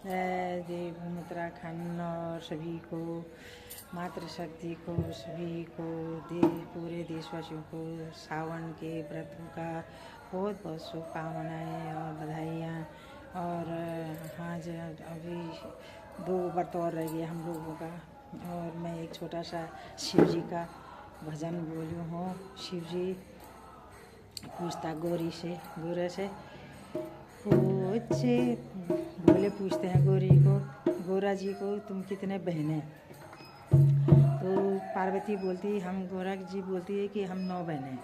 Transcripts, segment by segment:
देव उत्तराखंड और सभी को, मातृशक्ति को, सभी को, पूरे देशवासियों को सावन के व्रतों का बहुत बहुत शुभकामनाएँ और बधाइयाँ। और आज अभी 2 व्रत और रह गए हम लोगों का। और मैं एक छोटा सा शिव जी का भजन बोली हूँ। शिव जी पूछता गौरी से, भोले पूछते हैं गौरी को, गौरा जी को तुम कितने बहनें? तो पार्वती बोलती, हम गौरा जी बोलती है कि हम 9 बहनें।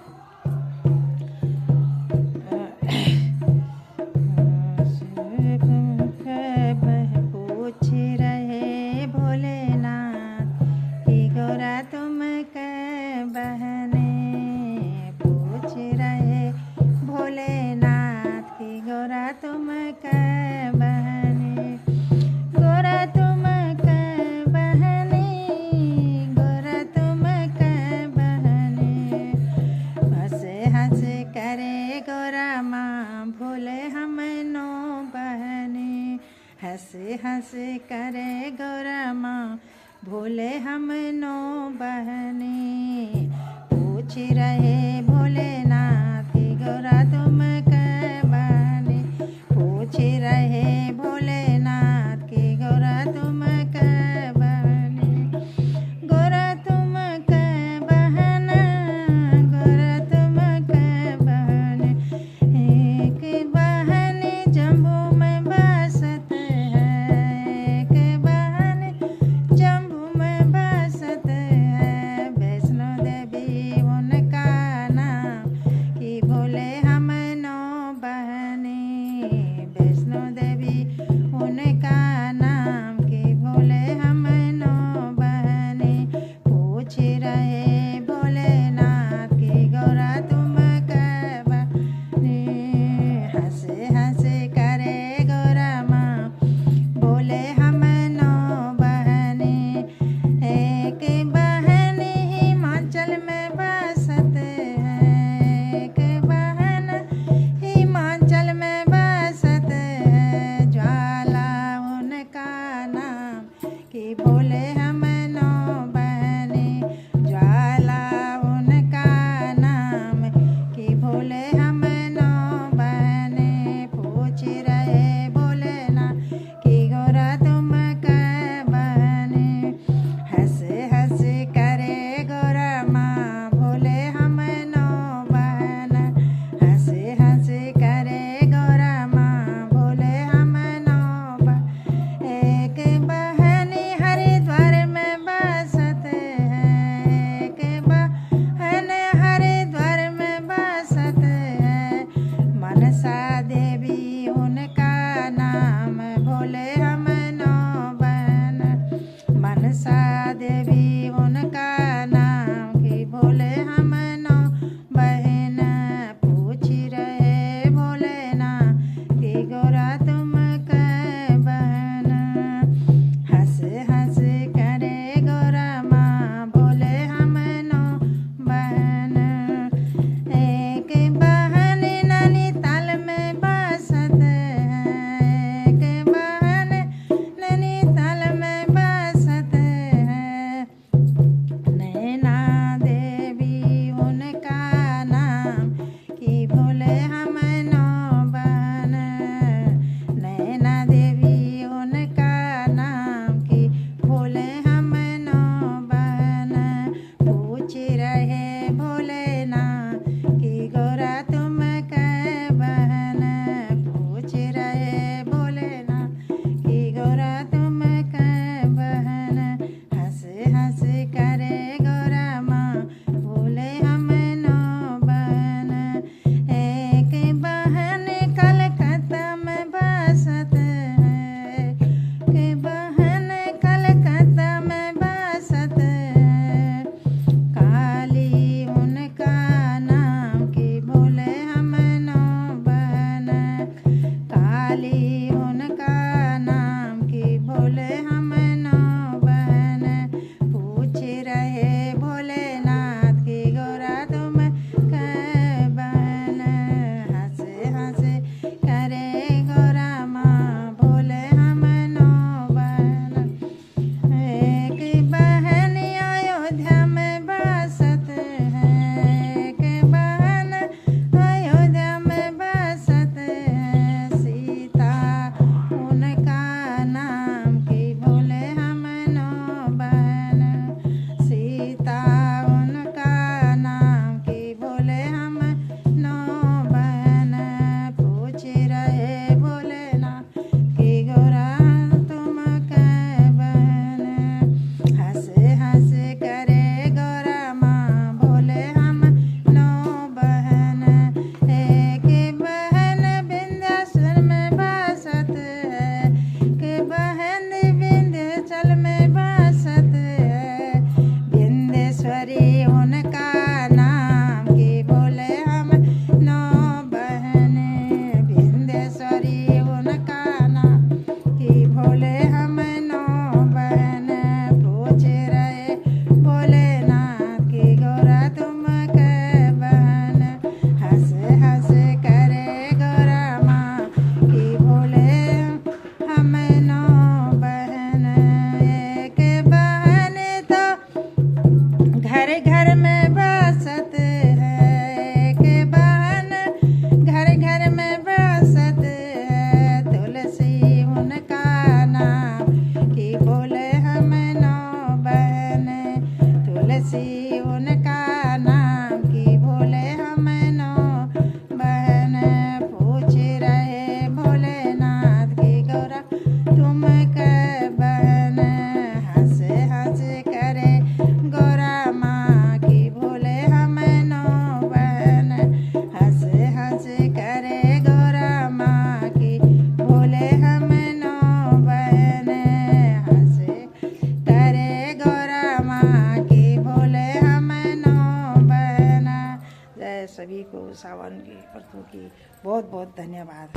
पूछ रहे भोलेनाथ कि गौरा तुम कै बहने? पूछ रहे भोलेनाथ कि गौरा तुम कै बहने? गौरा तुम कै बहने? गौरा तुम कै बहने? हंसे हंसे करे गौरा माँ, भोले हम 9 बहने। हंसे हंसे करे गौरा माँ, भोले हम 9 बहने। पूछ रहे भोलेनाथ कि गौरा तुम कै बहने? पूछ रहे भोलेनाथ कि गौरा तुम कै बहने? गौरा तुम कै बहन? गौरा तुम कै बहन? एक बहन जम्बू में बसत है, एक बहन जम्बू में बसत है। वैष्णो देवी उनका नाम कि भोले हम 9 बहने। वैष्णो देवी उनका नाम कि भोले हम 9 बहने। पूछ रहे भोलेनाथ कि गौरा तुम कै बहने? हंसे हंसे करे गौरा माँ, बोले हम 9 बहने। एक बहन हिमाचल में बसत है, एक बहन हिमाचल में बसत है। ज्वाला उनका नाम कि भोले हम 9 बहने। ज्वाला उनका नाम कि भोले हम 9 बहने। पूछ रहे भोलेनाथ कि गौरा तुम कै बहने? हंसे हंसे करे गौरा माँ, भोले हम 9 बहन। हंसे हंसे करे गौरा माँ, भोले हम 9 बहन। एक बहन हरिद्वार में बसत है, एक बहन हरिद्वार में बसत है। मनसा देवी उनका नाम, भोले हम 9 बहन। मनसा देवी उनका नाम कि भोले हम 9 बहन। पूछ रहे भोलेनाथ कि गौरा तुम कै बहन? हंसे हंसे करे गौरा माँ, भोले हम 9 बहन। एक बहन नैनीताल में बसत है, एक बहन को सावन के व्रतों की बहुत बहुत धन्यवाद।